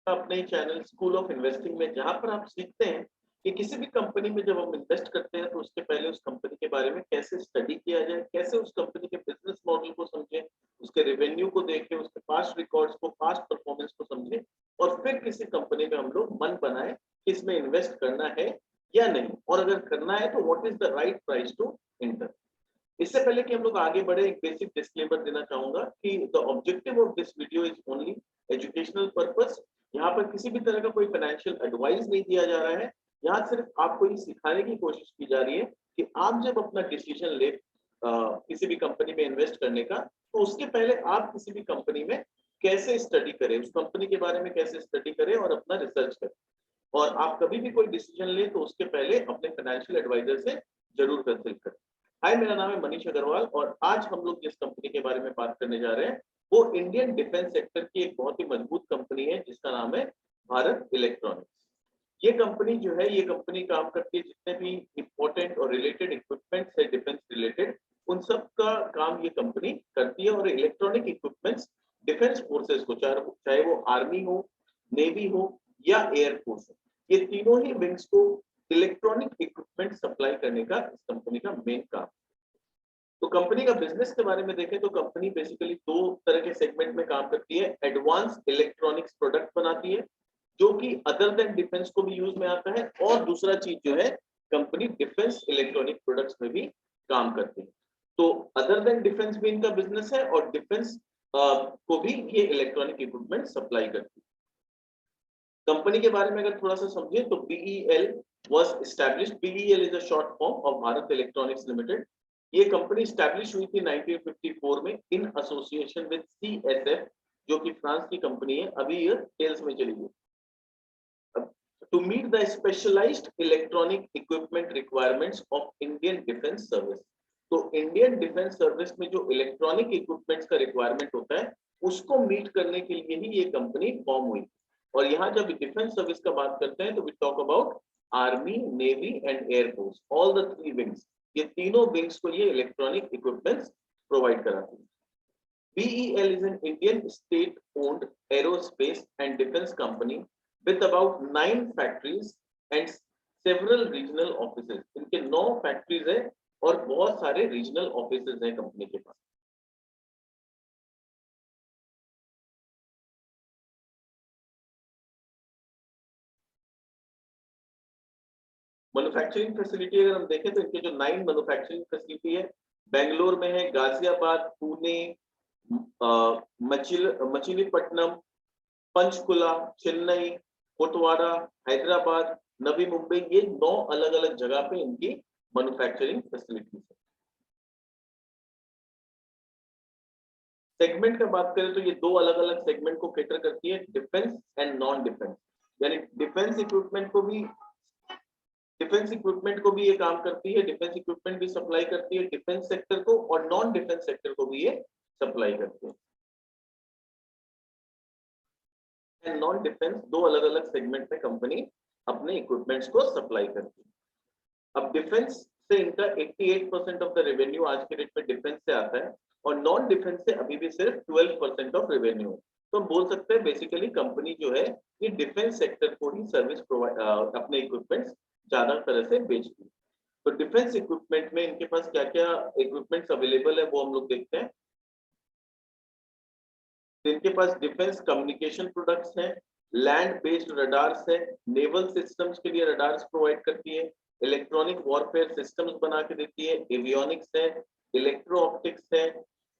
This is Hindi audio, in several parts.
अपने चैनल स्कूल ऑफ इन्वेस्टिंग में, जहां पर आप सीखते हैं कि किसी भी कंपनी में जब हम इन्वेस्ट करते हैं तो उसके पहले उस कंपनी के बारे में कैसे स्टडी किया जाए, कैसे उस कंपनी के बिजनेस मॉडल को समझें, उसके रेवेन्यू को देखें, उसके पास्ट रिकॉर्ड्स को, पास्ट परफॉर्मेंस को समझें और फिर किसी कंपनी में हम लोग मन बनाए कि इसमें इन्वेस्ट करना है या नहीं, और अगर करना है तो what is the right price to enter. इससे पहले कि हम लोग आगे बढ़े, एक बेसिक डिस्क्लेमर देना चाहूंगा कि the objective of this video is only educational purpose. यहाँ पर किसी भी तरह का कोई फाइनेंशियल एडवाइस नहीं दिया जा रहा है। यहाँ सिर्फ आपको ये सिखाने की कोशिश की जा रही है कि आप जब अपना डिसीजन ले किसी भी कंपनी में इन्वेस्ट करने का, तो उसके पहले आप किसी भी कंपनी में कैसे स्टडी करें, उस कंपनी के बारे में कैसे स्टडी करें और अपना रिसर्च करें। और आप कभी भी कोई डिसीजन लें तो उसके पहले अपने फाइनेंशियल एडवाइजर से जरूर कंसल्ट करें। हाय, मेरा नाम है मनीष अग्रवाल और आज हम लोग जिस कंपनी के बारे में बात करने जा रहे हैं वो इंडियन डिफेंस सेक्टर की एक बहुत ही मजबूत कंपनी है जिसका नाम है भारत इलेक्ट्रॉनिक्स। ये कंपनी जो है, ये कंपनी काम करती है जितने भी इंपॉर्टेंट और रिलेटेड इक्विपमेंट्स है डिफेंस रिलेटेड, उन सब का काम ये कंपनी करती है। और इलेक्ट्रॉनिक इक्विपमेंट्स डिफेंस फोर्सेस को, चाहे वो आर्मी हो, नेवी हो या एयरफोर्स हो, ये तीनों ही विंग्स को इलेक्ट्रॉनिक इक्विपमेंट सप्लाई करने का इस कंपनी का मेन काम। तो कंपनी का बिजनेस के बारे में देखें तो कंपनी बेसिकली दो तरह के सेगमेंट में काम करती है। एडवांस इलेक्ट्रॉनिक्स प्रोडक्ट बनाती है जो कि अदर देन डिफेंस को भी यूज में आता है, और दूसरा चीज जो है कंपनी डिफेंस इलेक्ट्रॉनिक प्रोडक्ट्स में भी काम करती है। तो अदर देन डिफेंस भी इनका बिजनेस है और डिफेंस को भी ये इलेक्ट्रॉनिक इक्विपमेंट सप्लाई करती है। कंपनी के बारे में अगर थोड़ा सा समझे तो BEL was established. BEL is a short form of Bharat electronics limited. ये कंपनी स्टैब्लिश हुई थी 1954 में इन एसोसिएशन विद CSF, जो कि फ्रांस की कंपनी है, अभी ये सेल्स में चली गई। To meet the specialized electronic equipment requirements of Indian defence service. तो इंडियन डिफेंस सर्विस में जो इलेक्ट्रॉनिक इक्विपमेंट्स का रिक्वायरमेंट होता है उसको मीट करने के लिए ही ये कंपनी फॉर्म हुई। और यहाँ जब डिफेंस सर्विस का बात करते हैं तो we talk about army, navy and air force, all the three wings. ये तीनों विंग्स को ये इलेक्ट्रॉनिक इक्विपमेंट्स प्रोवाइड कराती है। BEL is an Indian state-owned aerospace and defense company with about 9 factories and several regional offices. इनके 9 फैक्ट्रीज है और बहुत सारे रीजनल ऑफिसेज हैं कंपनी के पास। मैन्युफैक्चरिंग फैसिलिटी अगर हम देखें तो इनके जो 9 मैन्युफैक्चरिंग फैसिलिटी है, बेंगलोर में है, गाजियाबाद, पुणे, मचिलीपट्टनम, पंचकुला, चेन्नई, कोटवाड़ा, हैदराबाद, नवी मुंबई, ये 9 अलग अलग जगह पे इनकी मैन्युफैक्चरिंग फैसिलिटीज है। सेगमेंट का बात करें तो ये दो अलग अलग सेगमेंट को कैटर करती है, डिफेंस एंड नॉन डिफेंस। यानी डिफेंस इक्विपमेंट को भी ये काम करती है, डिफेंस इक्विपमेंट भी सप्लाई करती है डिफेंस सेक्टर को, और नॉन डिफेंस सेक्टर को भी ये सप्लाई करती है। एंड नॉन डिफेंस दो अलग अलग सेगमेंट में कंपनी अपने इक्विपमेंट्स को सप्लाई करती है। अब डिफेंस से इनका 88% ऑफ द रेवेन्यू आज के डेट में डिफेंस से आता है और नॉन डिफेंस से अभी भी सिर्फ 12% ऑफ रेवेन्यू है। तो हम बोल सकते हैं बेसिकली कंपनी जो है ये डिफेंस सेक्टर को ही सर्विस प्रोवाइड, अपने इक्विपमेंट्स ज्यादा तरह से बेचती है। तो डिफेंस इक्विपमेंट में इनके पास क्या क्या इक्विपमेंट्स अवेलेबल है वो हम लोग देखते हैं। इनके पास डिफेंस कम्युनिकेशन प्रोडक्ट्स हैं, लैंड बेस्ड रडार्स है, नेवल सिस्टम्स के लिए रडार्स प्रोवाइड करती है, इलेक्ट्रॉनिक वॉरफेयर सिस्टम्स बना के देती है, एवियोनिक्स है, इलेक्ट्रो ऑप्टिक्स है,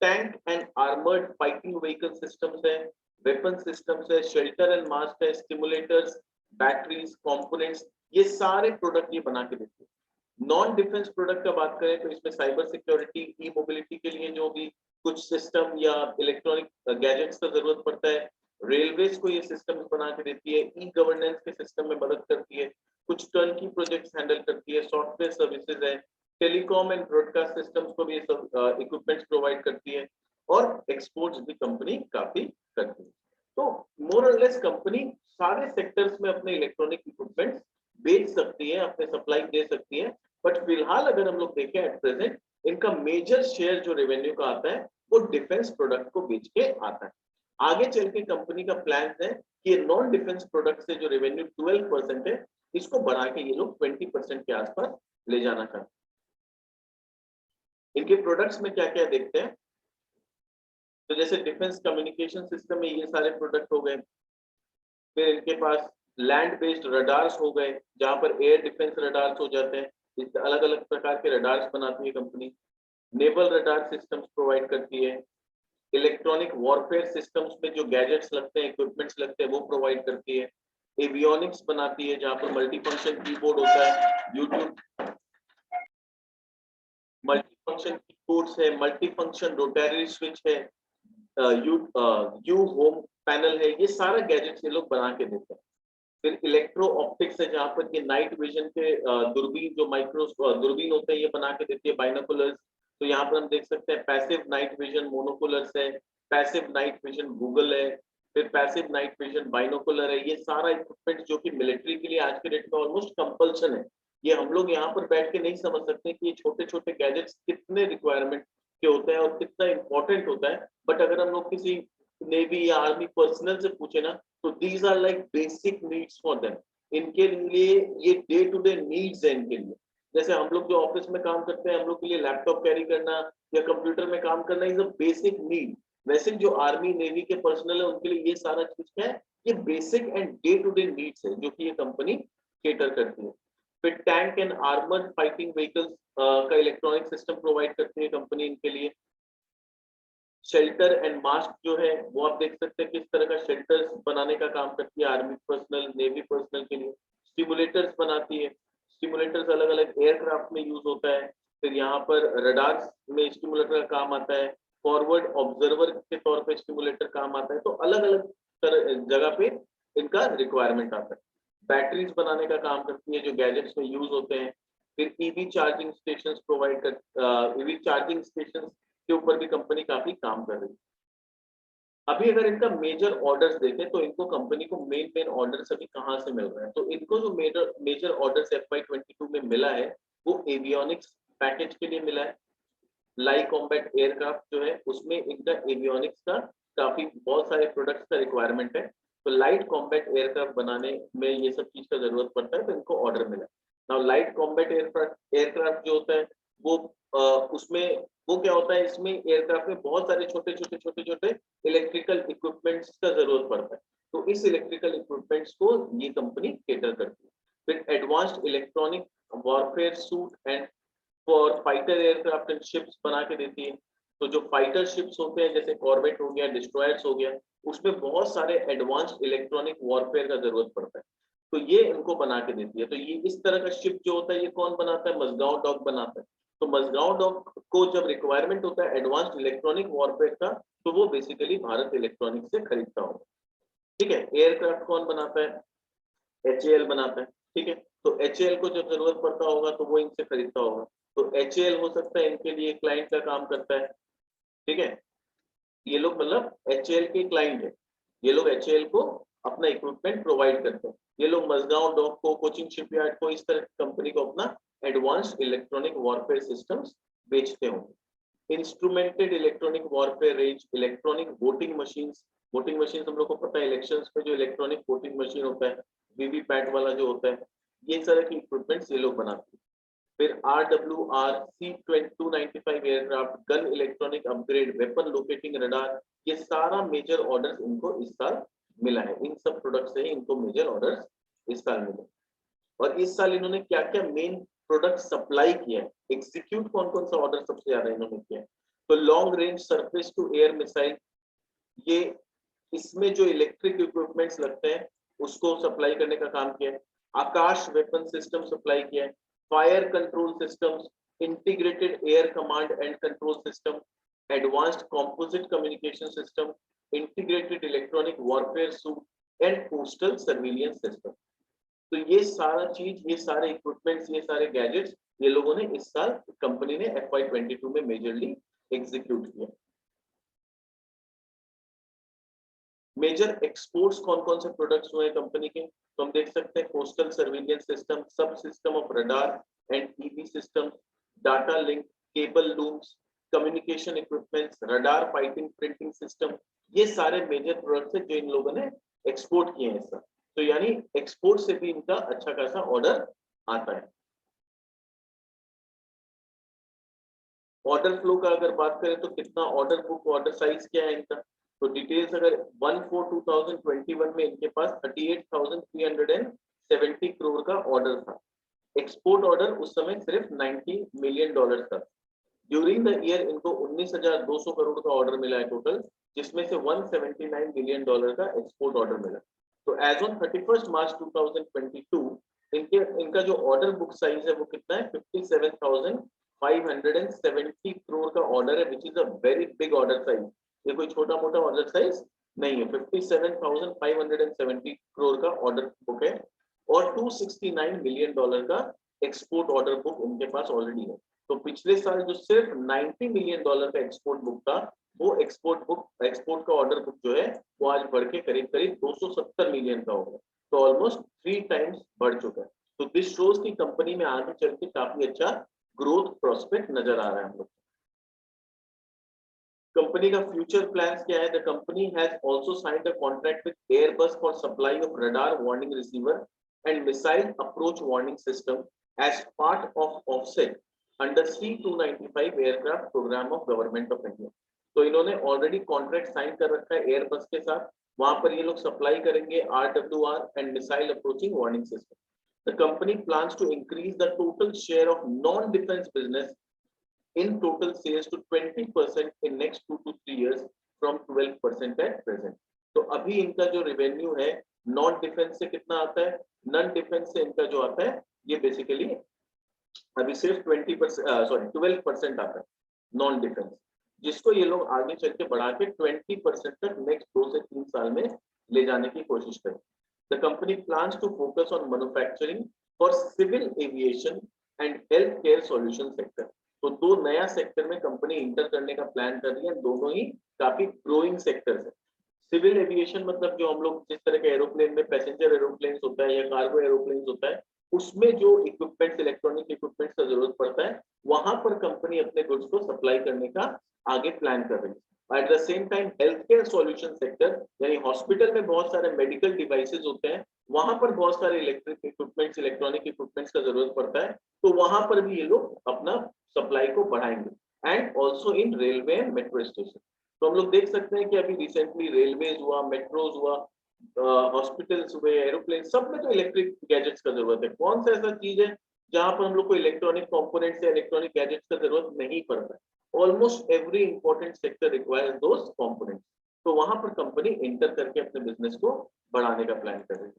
tank and armoured fighting vehicle systems है, वेपन सिस्टम्स है, शेल्टर एंड मास्ट है, स्टिमुलेटर्स, बैटरीज, कंपोनेंट्स, ये सारे प्रोडक्ट ये बना के देती है। नॉन डिफेंस प्रोडक्ट का बात करें तो इसमें साइबर सिक्योरिटी, ई मोबिलिटी के लिए जो भी कुछ सिस्टम या इलेक्ट्रॉनिक गैजेट्स का जरूरत पड़ता है, रेलवेज को ये सिस्टम बना के देती है, ई गवर्नेंस के सिस्टम में मदद करती है, कुछ टर्नकी प्रोजेक्ट्स हैंडल करती है, सॉफ्टवेयर सर्विसेज है, टेलीकॉम एंड ब्रॉडकास्ट सिस्टम्स को भी ये सब इक्विपमेंट्स प्रोवाइड करती है, और एक्सपोर्ट्स भी कंपनी काफी करती है। तो मोर और लेस कंपनी सारे सेक्टर्स में अपने इलेक्ट्रॉनिक इक्विपमेंट्स बेच सकती है, अपने सप्लाई दे सकती है। बट फिलहाल अगर हम लोग देखें एट प्रेजेंट इनका मेजर शेयर जो रेवेन्यू का आता है वो डिफेंस प्रोडक्ट को बेच के आता है। आगे चल के कंपनी का प्लान है कि नॉन डिफेंस प्रोडक्ट से जो रेवेन्यू 12% है, इसको बढ़ा के ये लोग 20% के आसपास ले जाना चाहते हैं। इनके प्रोडक्ट्स में क्या क्या देखते हैं, तो जैसे डिफेंस कम्युनिकेशन सिस्टम में ये सारे प्रोडक्ट हो गए। फिर इनके पास लैंड बेस्ड रडार्स हो गए, जहां पर एयर डिफेंस रडार्स हो जाते हैं। इस अलग अलग प्रकार के रडार्स बनाती है company. Naval radar systems provide करती है। इलेक्ट्रॉनिक वॉरफेयर सिस्टम्स में जो गैजेट्स लगते हैं, इक्विपमेंट्स लगते हैं, वो प्रोवाइड करती है। एवियोनिक्स बनाती है, जहां पर मल्टी फंक्शन कीबोर्ड होता है, यूट्यूब मल्टी फंक्शन कीबोर्ड्स है, मल्टी फंक्शन रोटरी स्विच है, यू होम पैनल है, ये सारा गैजेट्स ये लोग बना के देते हैं। फिर इलेक्ट्रो ऑप्टिक्स है, जहाँ पर ये नाइट विजन के दूरबीन, जो माइक्रो दूरबीन होते हैं, ये बना के देती है, बाइनोकुलर्स। तो यहाँ पर हम देख सकते हैं पैसिव नाइट विजन मोनोकुलर्स है, पैसिव नाइट विजन गूगल है, फिर पैसिव नाइट विजन बाइनोकुलर है। ये सारा इक्विपमेंट जो कि मिलिट्री के लिए आज के डेट में ऑलमोस्ट कंपल्सन है। ये हम लोग यहाँ पर बैठ के नहीं समझ सकते कि ये छोटे छोटे गैजेट्स कितने रिक्वायरमेंट के होते हैं और कितना इंपॉर्टेंट होता है। बट अगर हम लोग किसी नेवी या आर्मी पर्सनल से पूछे ना, तो these are like basic needs for them. इनके लिए ये डे टू डे नीड्स है इनके लिए। जैसे हम लोग जो ऑफिस में काम करते हैं, हम लोग के लिए लैपटॉप कैरी करना या कंप्यूटर में काम करना इज अ बेसिक नीड। वैसे जो आर्मी नेवी के पर्सनल है, उनके लिए ये सारा चीज क्या है, ये basic and day to day needs है, जो कि ये कंपनी केटर करती है। फिर tank and armoured fighting vehicles का इलेक्ट्रॉनिक सिस्टम प्रोवाइड करती है कंपनी इनके लिए। शेल्टर एंड मास्क जो है, वो आप देख सकते हैं किस तरह का शेल्टर्स बनाने का काम करती है आर्मी पर्सनल, नेवी पर्सनल के लिए। स्टिमुलेटर्स बनाती है। स्टिमुलेटर्स अलग अलग एयरक्राफ्ट में यूज होता है। फिर यहाँ पर रडार्स में स्टिमुलेटर का काम आता है। फॉरवर्ड ऑब्जर्वर के तौर पे स्टिमुलेटर काम आता है। तो अलग अलग जगह पे इनका रिक्वायरमेंट आता है। बैटरीज बनाने का काम करती है, जो गैजेट्स में यूज होते हैं। फिर ईवी चार्जिंग स्टेशन प्रोवाइड कर ईवी चार्जिंग स्टेशन के ऊपर भी कंपनी काफी काम कर रही है। अभी अगर इनका मेजर ऑर्डर्स देखें, तो इनको कंपनी को मेन ऑर्डर्स अभी कहाँ से मिल रहे हैं, तो इनको जो मेजर ऑर्डर्स FY22 में मिला है, वो एवियोनिक्स पैकेज के लिए मिला है। लाइट कॉम्बैट एयरक्राफ्ट जो है, उसमें इनका एवियोनिक्स का काफी बहुत सारे प्रोडक्ट्स का रिक्वायरमेंट है। तो लाइट कॉम्बैट एयरक्राफ्ट बनाने में ये सब चीज का जरूरत पड़ता है, तो इनको ऑर्डर मिला। नाउ लाइट कॉम्बैट एयरक्राफ्ट जो होता है, वो उसमें वो क्या होता है, इसमें एयरक्राफ्ट में बहुत सारे छोटे छोटे इलेक्ट्रिकल इक्विपमेंट्स का जरूरत पड़ता है। तो इस इलेक्ट्रिकल इक्विपमेंट्स को ये कंपनी केटर करती है। फिर advanced electronic warfare suit and for fighter aircraft and ships बना के देती है। तो जो फाइटर शिप्स होते हैं, जैसे कॉर्वेट हो गया, डिस्ट्रॉयर्स हो गया, उसमें बहुत सारे एडवांस्ड इलेक्ट्रॉनिक वॉरफेयर का जरूरत पड़ता है, तो ये इनको बना के देती है। तो ये इस तरह का शिप जो होता है, ये कौन बनाता है, मजगांव डॉक बनाता है। तो मजगांव डॉक को जब रिक्वायरमेंट होता है एडवांस्ड इलेक्ट्रॉनिक वॉरफेयर का, तो वो बेसिकली भारत इलेक्ट्रॉनिक से खरीदता होगा। ठीक है। एयरक्राफ्ट कौन बनाता है, HAL बनाता है। ठीक है। तो HAL को जब जरूरत पड़ता होगा, तो वो इनसे खरीदता होगा। तो HAL हो सकता है इनके लिए क्लाइंट का काम करता है। ठीक है। ये लोग मतलब HAL के क्लाइंट है। ये लोग HAL को अपना इक्विपमेंट प्रोवाइड करते हैं। ये लोग मजगांव डॉक को, कोचिन शिपयार्ड को, इस तरह की कंपनी को अपना एडवांस्ड इलेक्ट्रॉनिक वॉरफेयर सिस्टम्स बेचते होंगे। Instrumented electronic warfare range, electronic voting machines. Voting machine हम लोग को पता है, इलेक्शंस में जो इलेक्ट्रॉनिक वोटिंग मशीन होता है, वीवीपैट वाला जो होता है, ये तरह की इक्विपमेंट्स ये लोग बनाते हैं। फिर RWR C295 aircraft, gun electronic upgrade, weapon locating radar, ये सारा मेजर ऑर्डर्स इनको इस साल मिला है। इन सब प्रोडक्ट से ही इनको मेजर ऑर्डर्स इस साल मिले। और इस साल इन्होंने क्या क्या मेन प्रोडक्ट सप्लाई किया है, एग्जीक्यूट कौन कौन सा ऑर्डर सबसे ज्यादा इन्होंने किया है। तो long range surface to air missile, ये इसमें जो इलेक्ट्रिक इक्विपमेंट्स लगते हैं, उसको सप्लाई करने का काम किया है। आकाश वेपन सिस्टम सप्लाई किया है। Fire control systems, integrated air command and control system, advanced composite communication system, integrated electronic warfare suit and coastal surveillance system. तो ये सारा चीज, ये सारे इक्विपमेंट्स, ये सारे गैजेट्स ये लोगों ने इस साल कंपनी ने FY22 में मेजरली एग्जीक्यूट किया। मेजर एक्सपोर्ट्स कौन कौन से प्रोडक्ट्स हुए कंपनी के, तो हम देख सकते हैं कोस्टल सर्विलियंस सिस्टम, सब system of radar and EV system, data link, cable looms, communication equipments, radar fighting printing system, ये सारे मेजर प्रोडक्ट्स हैं जो इन लोगों ने एक्सपोर्ट किए हैं इस साल। तो यानी एक्सपोर्ट से भी इनका अच्छा खासा ऑर्डर आता है। ऑर्डर फ्लो का अगर बात करें तो कितना ऑर्डर बुक, ऑर्डर साइज क्या है इनका, तो डिटेल्स अगर 1/4/2021 में इनके पास 38,370 करोड़ का ऑर्डर था। एक्सपोर्ट ऑर्डर उस समय सिर्फ $90 मिलियन था। ड्यूरिंग द ईयर इनको 19,200 करोड़ का ऑर्डर मिला है टोटल, जिसमें से $179 मिलियन का एक्सपोर्ट ऑर्डर मिला। तो एज ऑन 31 मार्च 2022 इनका जो ऑर्डर बुक साइज है वो कितना है, 57,570 करोड़ का ऑर्डर है, which is a very big order size. ये कोई छोटा मोटा ऑर्डर साइज नहीं है। 57,570 करोड़ का ऑर्डर बुक है और $269 मिलियन का एक्सपोर्ट ऑर्डर बुक उनके पास ऑलरेडी है। तो पिछले साल जो सिर्फ $90 मिलियन का एक्सपोर्ट बुक था, वो एक्सपोर्ट का ऑर्डर बुक जो है वो आज बढ़ के करीब करीब 270 मिलियन का हो गया। तो ऑलमोस्ट 3 टाइम्स बढ़ चुका है। तो दिस शोज की कंपनी में आगे चल के काफी अच्छा ग्रोथ प्रोस्पेक्ट नजर आ रहा है हम लोग। कंपनी का फ्यूचर प्लान्स क्या है? The company has also signed a contract with Airbus for supply of radar warning receiver and missile approach warning system as part of offset under C295 aircraft programme of government of India. तो इन्होंने ऑलरेडी कॉन्ट्रैक्ट साइन कर रखा है एयरबस के साथ, वहां पर ये लोग सप्लाई करेंगे RWR and missile approaching warning system. The company plans to increase the total share of non-defense business in total sales to 20% in next 2 to 3 years from 12% at present. तो अभी इनका जो रेवेन्यू है नॉन डिफेंस से कितना आता है, नॉन डिफेंस से इनका जो आता है ये बेसिकली अभी सिर्फ 12% आता है नॉन डिफेंस, जिसको ये लोग आगे चल के बढ़ा के 20% तक नेक्स्ट 2 से 3 साल में ले जाने की कोशिश करें। The company plans to focus on manufacturing for civil aviation and healthcare solution sector. तो दो नया सेक्टर में कंपनी इंटर करने का प्लान कर रही है, दोनों ही काफी ग्रोइंग सेक्टर्स है। सिविल एविएशन मतलब जो हम लोग जिस तरह के एरोप्लेन में पैसेंजर एरोप्लेन होता है या कार्गो एरोप्लेन होता है, उसमें जो इक्विपमेंट्स, इलेक्ट्रॉनिक इक्विपमेंट्स का जरूरत पड़ता है, वहां पर कंपनी अपने गुड्स को सप्लाई करने का आगे प्लान कर रही है। Eight the same time health care solution sector, यानी हॉस्पिटल में बहुत सारे मेडिकल डिवाइसेस होते हैं, वहां पर बहुत सारे इलेक्ट्रिक इक्विपमेंट्स, इलेक्ट्रॉनिक इक्विपमेंट्स का जरूरत पड़ता है, तो वहां पर भी ये लोग अपना सप्लाई को बढ़ाएंगे। And also in railway and metro station. तो हम लोग देख सकते हैं कि अभी रिसेंटली रेलवेज हुआ, मेट्रोज हुआ, हॉस्पिटल्स हुए, एरोप्लेन, सब में तो इलेक्ट्रिक गैजेट्स का जरूरत है। कौन सा ऐसा चीज है जहां पर हम लोग को इलेक्ट्रॉनिक कंपोनेंट्स या इलेक्ट्रॉनिक गैजेट्स का जरूरत नहीं पड़ता है? Almost every important sector requires those components. तो वहां पर कंपनी इंटर करके अपने बिजनेस को बढ़ाने का प्लान कर रही है।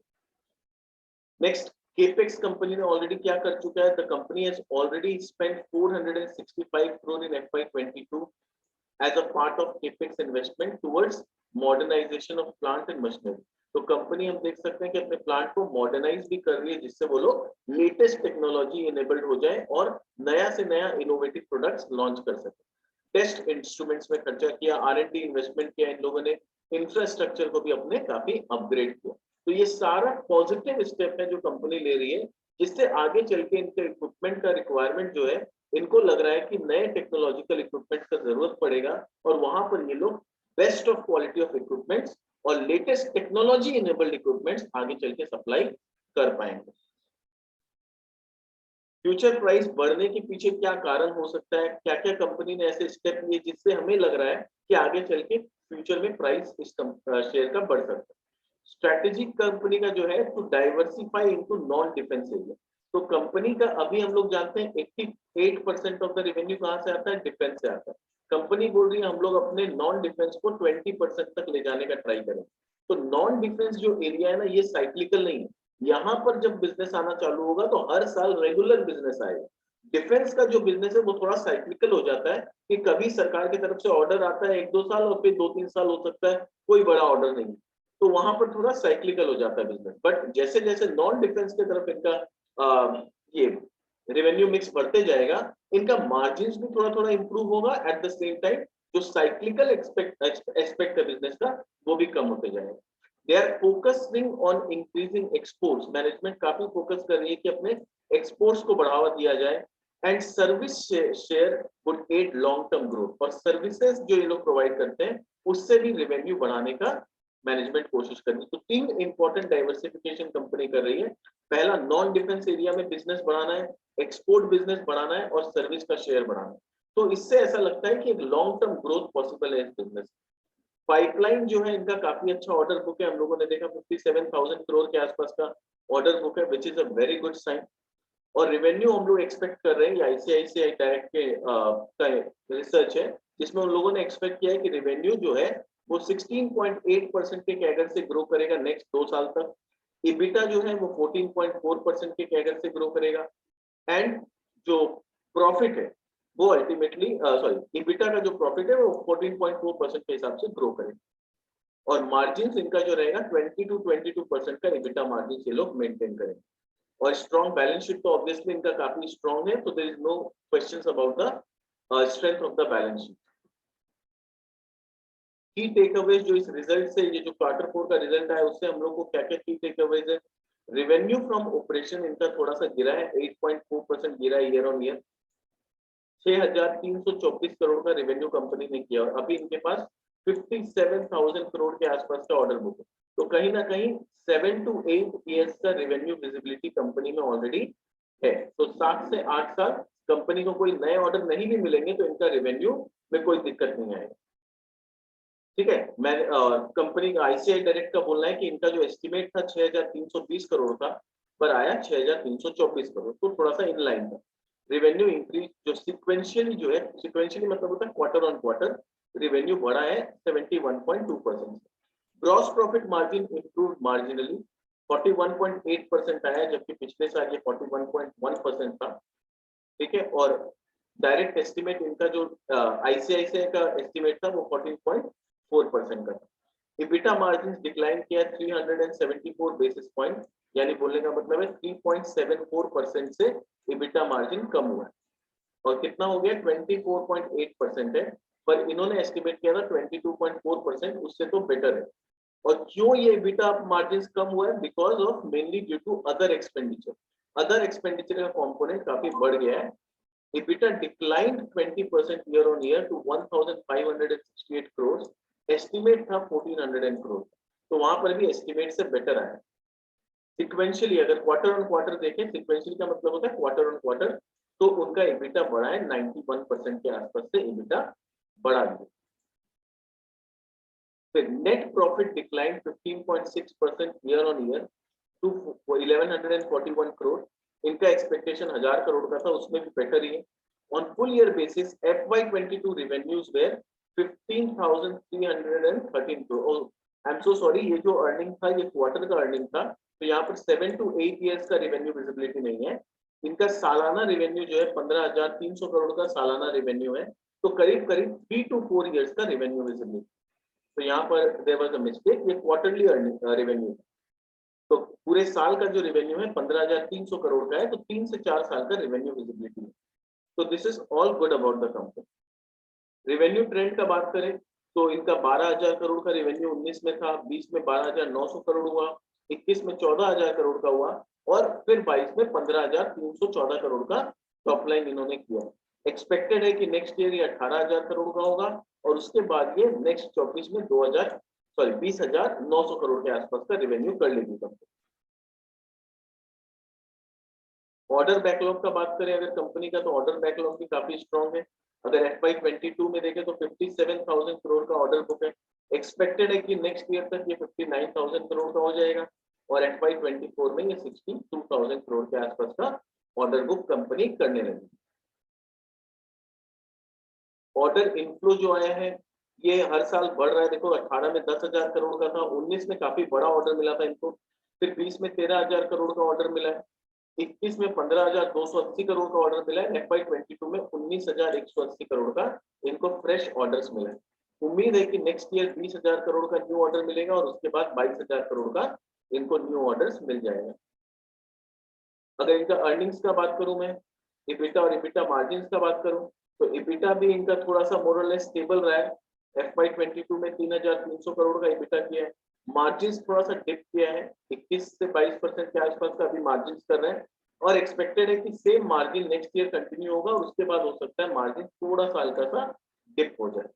नेक्स्ट, केपेक्स कंपनी ने ऑलरेडी क्या कर चुका है? The company has already spent 465 crore in FY22 as a part of capex investment towards modernization of plant and machinery। तो कंपनी हम देख सकते हैं कि अपने प्लांट को मॉडर्नाइज भी कर रही है, जिससे वो लोग लेटेस्ट टेक्नोलॉजी इनेबल्ड हो जाए और नया से नया इनोवेटिव प्रोडक्ट्स लॉन्च कर सके। टेस्ट इंस्ट्रूमेंट्स में खर्चा किया, R&D इन्वेस्टमेंट किया इन लोगों ने, इंफ्रास्ट्रक्चर को भी अपने काफी अपग्रेड किया। तो ये सारा पॉजिटिव स्टेप है जो कंपनी ले रही है, जिससे आगे चल के इनके इक्विपमेंट का रिक्वायरमेंट जो है, इनको लग रहा है कि नए टेक्नोलॉजिकल इक्विपमेंट का जरूरत पड़ेगा और वहां पर ये लोग best of quality of equipments और लेटेस्ट टेक्नोलॉजी इनेबल्ड इक्विपमेंट्स आगे चल के सप्लाई कर पाएंगे। फ्यूचर प्राइस बढ़ने के पीछे क्या कारण हो सकता है? क्या क्या कंपनी ने ऐसे स्टेप लिए जिससे हमें लग रहा है कि आगे चल के फ्यूचर में प्राइस इस शेयर का बढ़ सकता है? स्ट्रेटेजिक कंपनी का जो है to diversify into non defence area. तो कंपनी का अभी हम लोग जानते हैं 88% ऑफ द रेवेन्यू कहां से आता है? डिफेंस से आता है। कंपनी बोल रही है हम लोग अपने नॉन डिफेंस को 20% तक ले जाने का ट्राई करें। तो नॉन डिफेंस जो एरिया है ना, ये साइक्लिकल नहीं है। यहाँ पर जब बिजनेस आना चालू होगा तो हर साल रेगुलर बिजनेस आएगा। डिफेंस का जो बिजनेस है वो थोड़ा साइक्लिकल हो जाता है कि कभी सरकार की तरफ से ऑर्डर आता है 1-2 साल और फिर 2-3 साल हो सकता है कोई बड़ा ऑर्डर नहीं, तो वहां पर थोड़ा साइक्लिकल हो जाता है बिजनेस। बट जैसे जैसे नॉन डिफेंस की तरफ इनका ये रेवेन्यू मिक्स बढ़ते जाएगा, इनका मार्जिन्स भी थोड़ा थोड़ा इंप्रूव होगा। एट द सेम टाइम जो साइक्लिकल एस्पेक्ट है बिजनेस का, वो भी कम होते जाएगा। They are focusing on increasing exports. Management काफी फोकस कर रही है कि अपने एक्सपोर्ट्स को बढ़ावा दिया जाए। And service share would add long term growth. और सर्विसेज जो ये लोग प्रोवाइड करते हैं उससे भी रेवेन्यू बढ़ाने का मैनेजमेंट कोशिश करनी। तो 3 इंपॉर्टेंट डाइवर्सिफिकेशन कंपनी कर रही है। पहला, नॉन डिफेंस एरिया में बिजनेस बढ़ाना है, एक्सपोर्ट बिजनेस बढ़ाना है और सर्विस का शेयर बढ़ाना है। तो इससे ऐसा लगता है कि एक लॉन्ग टर्म ग्रोथ पॉसिबल है इस बिजनेस। पाइपलाइन जो है इनका काफी अच्छा ऑर्डर बुक है, हम लोगों ने देखा 57,000 करोड़ के आसपास का ऑर्डर बुक है, which is a very good sign. और रेवेन्यू हम लोग एक्सपेक्ट कर रहे हैं, ये आईसीआईसीआई डायरेक्ट के रिसर्च है, जिसमें उन लोगों ने एक्सपेक्ट किया है कि रेवेन्यू जो है वो 16.8% के कैगर से ग्रो करेगा नेक्स्ट 2 साल तक। इबिटा जो है वो 14.4% के कैगर से ग्रो करेगा। एंड जो प्रॉफिट है वो अल्टीमेटली इबिटा का जो प्रॉफिट है वो 14.4% के हिसाब से ग्रो करेगा। और मार्जिन इनका जो रहेगा 20 to 22% का इबिटा मार्जिन ये लोग मेंटेन करेंगे। और स्ट्रॉन्ग बैलेंस शीट तो ऑब्वियसली इनका काफी स्ट्रॉन्ग है, तो there is no questions about the strength of the balance sheet. Key takeaways जो इस रिजल्ट से, ये जो क्वार्टर 4 का रिजल्ट आया उससे हम लोग को क्या क्या की टेकअवेज है। रेवेन्यू फ्रॉम ऑपरेशन इनका थोड़ा सा गिरा है, 8.4% गिरा है ईयर ऑन ईयर। 6,324 करोड़ का रेवेन्यू कंपनी ने किया और अभी इनके पास 57,000 करोड़ के आसपास का ऑर्डर बुक है। तो कहीं ना कहीं 7 to 8 ईयर्स का रेवेन्यू विजिबिलिटी कंपनी में ऑलरेडी है। तो 7 से 8 साल कंपनी को कोई नए ऑर्डर नहीं भी मिलेंगे तो इनका रेवेन्यू में कोई दिक्कत नहीं आएगा। ठीक है, मैं कंपनी का आईसीआई डायरेक्ट का बोलना है कि इनका जो एस्टिमेट था 6,320 करोड़ का, पर आया 6,324 करोड़, तो थोड़ा सा इन लाइन था। रेवेन्यू इंक्रीज जो सिक्वेंशियली जो है, सिक्वेंशियली मतलब होता है क्वार्टर ऑन क्वार्टर, रेवेन्यू बढ़ा है 71.2%। Gross profit margin improve marginally 41.8% आया, जबकि पिछले साल ये 41.1% था। ठीक है, और डायरेक्ट एस्टिमेट इनका जो आईसीआईसीआई का एस्टिमेट था वो 14.4% का था। इबिटा मार्जिन डिक्लाइन किया 374 बेसिस पॉइंट, यानी बोलने का मतलब है 3.74% से इबिटा मार्जिन कम हुआ है। और कितना हो गया, 24.8% है, पर इन्होंने एस्टिमेट किया था 22.4%, उससे तो बेटर है। और क्यों ये इबिटा मार्जिन कम हुआ है, because of mainly due to other expenditure. Other expenditure का कंपोनेंट काफी बढ़ गया है। EBITDA declined 20% year on year to 1,568 crores. Estimate था 1,400 crores. तो वहां पर भी एस्टिमेट से बेटर आया। सिक्वेंशियली अगर क्वार्टर ऑन क्वार्टर देखें, सिक्वेंशियली का मतलब होता है क्वार्टर ऑन क्वार्टर, तो उनका इबिटा बढ़ा है 91% के आसपास से इबिटा बढ़ा दिया। फिर net profit decline 15.6% year on year to 1,141 crore. इनका एक्सपेक्टेशन 1,000 करोड़ का था, उसमें भी बेटर ही है। On full year basis, FY22 revenues were 15,313 crore. Oh, I'm so sorry, ये जो अर्निंग था ये क्वार्टर का अर्निंग था, तो यहाँ पर 7 to 8 years का रेवेन्यू विजिबिलिटी नहीं है। इनका सालाना रेवेन्यू जो है 15,300 करोड़ का सालाना रेवेन्यू है, तो करीब करीब 3 to 4 years का रेवेन्यू विजिबिलिटी। तो यहाँ पर देयर वाज अ मिस्टेक, ये क्वार्टरली अर्निंग रेवेन्यू है। तो पूरे साल का जो रेवेन्यू है 15,300 करोड़ का है, तो 3 से 4 साल का रेवेन्यू विजिबिलिटी है। तो this is all good about the company. Revenue trend का बात करें तो इनका 12,000 करोड़ का रेवेन्यू 19 में था, 20 में 12,900 करोड़ हुआ, 21 में 14,000 करोड़ का हुआ और फिर 22 में 15,314 करोड़ का टॉप लाइन इन्होंने किया। एक्सपेक्टेड है कि नेक्स्ट ईयर ये 18,000 करोड़ का होगा और उसके बाद ये नेक्स्ट 24 में 20,900 करोड़ के आसपास का रेवेन्यू कर लेगी कंपनी। ऑर्डर बैकलॉग का बात करें अगर कंपनी का, तो ऑर्डर बैकलॉग भी काफी स्ट्रॉन्ग है। अगर FY22 में देखें तो 57,000 करोड़ का ऑर्डर बुक है। एक्सपेक्टेड है कि नेक्स्ट ईयर तक ये 59,000 करोड़ का हो जाएगा और FY24 में ये 62,000 करोड़ के आसपास का ऑर्डर बुक कंपनी करने लगी। ऑर्डर इनफ्लो जो आया है ये हर साल बढ़ रहा है। देखो 18 में 10,000 करोड़ का था, 19 में काफी बड़ा ऑर्डर मिला था इनको, फिर 20 में 13,000 करोड़ का ऑर्डर मिला है, 21 में 15,280 करोड़ का ऑर्डर मिला है, FY22 में 19,180 करोड़ का इनको फ्रेश ऑर्डर्स मिला है। उम्मीद है कि नेक्स्ट ईयर 20,000 करोड़ का न्यू ऑर्डर मिलेगा और उसके बाद 22,000 करोड़ का इनको न्यू ऑर्डर्स मिल जाएगा। अगर इनका अर्निंग्स का बात करूं मैं, इबिटा और इबिटा मार्जिन का बात करूं, तो इबिटा भी इनका थोड़ा सा मोर और लेस स्टेबल रहा है। FY22 में 3,300 करोड़ का इबिटा किया है। मार्जिन थोड़ा सा डिप किया है, 21 से 22% के आसपास का अभी मार्जिन कर रहे हैं और एक्सपेक्टेड है कि same margin next year continue होगा और उसके बाद हो सकता है मार्जिन थोड़ा सा हल्का सा डिप हो जाए।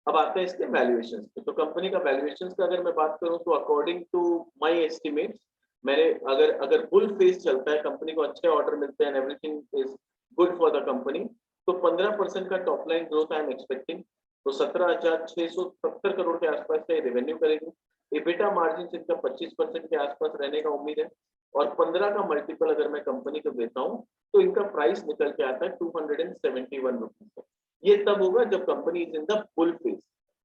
अब आते हैं इसके वैल्यूएशन पे। तो कंपनी का वैल्यूएशन का अगर मैं बात करूं तो अकॉर्डिंग टू माय एस्टिमेट्स, मैंने अगर अगर बुल फेज चलता है, कंपनी को अच्छे ऑर्डर मिलते हैं, everything is good for the company, तो 15% का top line growth I am expecting. तो 17,670 करोड़ के आसपास का रेवेन्यू करेगी। एबिटा मार्जिन इनका 25% के आसपास रहने का उम्मीद है। और 15 का मल्टीपल अगर मैं कंपनी को देता हूँ तो इनका प्राइस निकल के आता है 271 रुपीज। ये तब होगा जब company is in the full phase.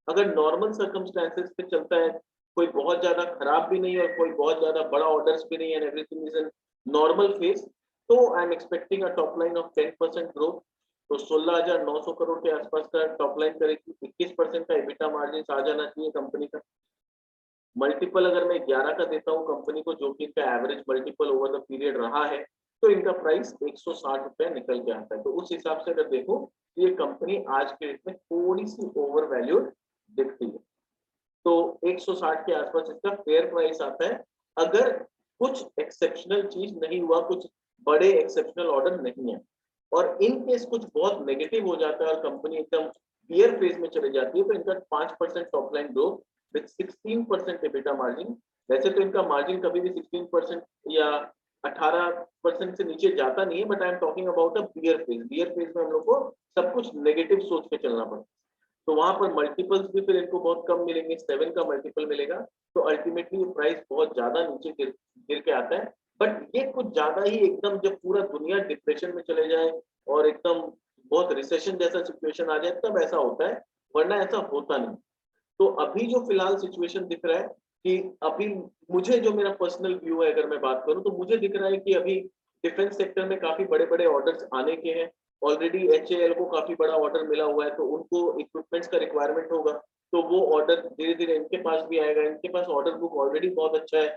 अगर नॉर्मल सर्कमस्टेंसेस पे चलता है, कोई बहुत ज्यादा खराब भी नहीं और कोई बहुत ज्यादा बड़ा ऑर्डर्स भी नहीं, and everything is in normal phase, तो I am expecting a top line of 10% growth. तो 16,900 करोड़ के आसपास का टॉप लाइन करेगी। 21% का एबिटा मार्जिन आ जाना चाहिए कंपनी का। मल्टीपल अगर मैं 11 का देता हूँ कंपनी को, जो कि इनका average multiple over the period रहा है, तो इनका प्राइस 160 रुपया निकल के आता है। तो उस हिसाब से अगर देखो, ये कंपनी आज के डेट में थोड़ी सी ओवर वैल्यूड दिखती है। तो 160 के आसपास इसका फेयर प्राइस आता है, अगर कुछ एक्सेप्शनल चीज नहीं हुआ, कुछ बड़े एक्सेप्शनल ऑर्डर नहीं है। और इन केस कुछ बहुत नेगेटिव हो जाता है और कंपनी एकदम बियर फेज में चली जाती है, तो इनका 5% top line growth with 16% EBITDA margin. वैसे तो इनका मार्जिन कभी भी 16% या 18% से नीचे जाता नहीं है, but I am talking about a bear phase. Bear phase में हम लोग को सब कुछ नेगेटिव सोच के चलना पड़ता है, तो वहां पर मल्टीपल्स भी फिर इनको बहुत कम मिलेंगे, 7 का मल्टीपल मिलेगा। तो अल्टीमेटली ये प्राइस बहुत ज्यादा नीचे गिर के आता है। बट ये कुछ ज्यादा ही एकदम जब पूरा दुनिया डिप्रेशन में चले जाए और एकदम बहुत रिसेशन जैसा सिचुएशन आ जाए तब ऐसा होता है, वरना ऐसा होता नहीं। तो अभी जो फिलहाल सिचुएशन दिख रहा है कि अभी मुझे जो मेरा पर्सनल व्यू है, अगर मैं बात करूं तो मुझे दिख रहा है कि अभी डिफेंस सेक्टर में काफी बड़े बड़े ऑर्डर्स आने के हैं। ऑलरेडी एचएएल को काफी बड़ा ऑर्डर मिला हुआ है, तो उनको इक्विपमेंट्स का रिक्वायरमेंट होगा, तो वो ऑर्डर धीरे धीरे इनके पास भी आएगा। इनके पास ऑर्डर बुक ऑलरेडी बहुत अच्छा है,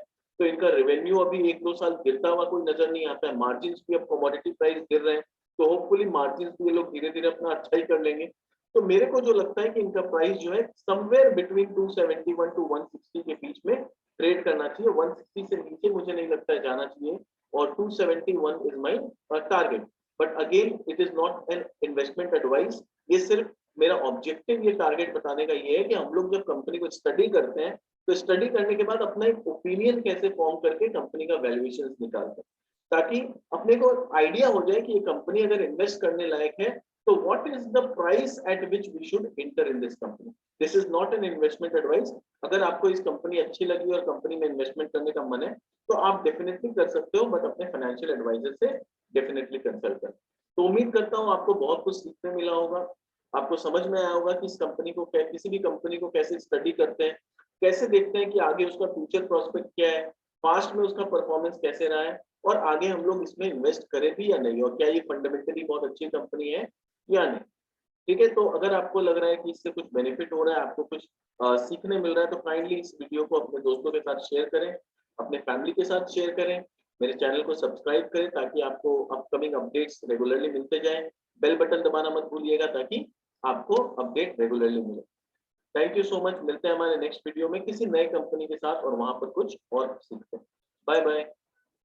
तो इनका रेवेन्यू अभी 1-2 साल गिरता हुआ कोई नजर नहीं आता है। मार्जिन भी अब कमोडिटी प्राइस गिर रहे हैं, तो होपफुली मार्जिन भी ये लोग धीरे धीरे अपना अच्छा ही कर लेंगे। तो मेरे को जो लगता है कि इनका प्राइस जो है समवेयर बिटवीन 271 टू 160 के बीच में ट्रेड करना चाहिए। 160 से नीचे मुझे नहीं लगता है जाना चाहिए, और 271 is my target. But again it is not an investment advice, ये सिर्फ मेरा ऑब्जेक्टिव, ये टारगेट बताने का ये है कि हम लोग जब कंपनी को स्टडी करते हैं तो स्टडी करने के बाद अपना एक ओपिनियन कैसे फॉर्म करके कंपनी का वैल्यूएशन निकालते हैं, ताकि अपने को आइडिया हो जाए कि ये कंपनी अगर इन्वेस्ट करने लायक है तो what is the price at which we should enter in this company. This is not an investment advice. अगर आपको इस कंपनी अच्छी लगी और कंपनी में इन्वेस्टमेंट करने का मन है तो आप डेफिनेटली कर सकते हो, बट अपने फाइनेंशियल एडवाइजर से डेफिनेटली कंसल्ट करें। तो उम्मीद करता हूँ आपको बहुत कुछ सीखने मिला होगा, आपको समझ में आया होगा कि इस कंपनी को, किसी भी कंपनी को कैसे स्टडी करते हैं, कैसे देखते हैं कि आगे उसका फ्यूचर प्रोस्पेक्ट क्या है, पास्ट में उसका परफॉर्मेंस कैसे रहा है, और आगे हम लोग इसमें इन्वेस्ट करें भी या नहीं, और क्या ये फंडामेंटली बहुत अच्छी कंपनी है या नहीं। ठीक है, तो अगर आपको लग रहा है कि इससे कुछ बेनिफिट हो रहा है, आपको कुछ सीखने मिल रहा है, तो काइंडली इस वीडियो को अपने दोस्तों के साथ शेयर करें, अपने फैमिली के साथ शेयर करें, मेरे चैनल को सब्सक्राइब करें ताकि आपको अपकमिंग अपडेट्स रेगुलरली मिलते जाएं। बेल बटन दबाना मत भूलिएगा ताकि आपको अपडेट रेगुलरली मिले। थैंक यू सो मच, मिलते हैं हमारे नेक्स्ट वीडियो में किसी नए कंपनी के साथ और वहां पर कुछ और सीखते हैं। Bye bye.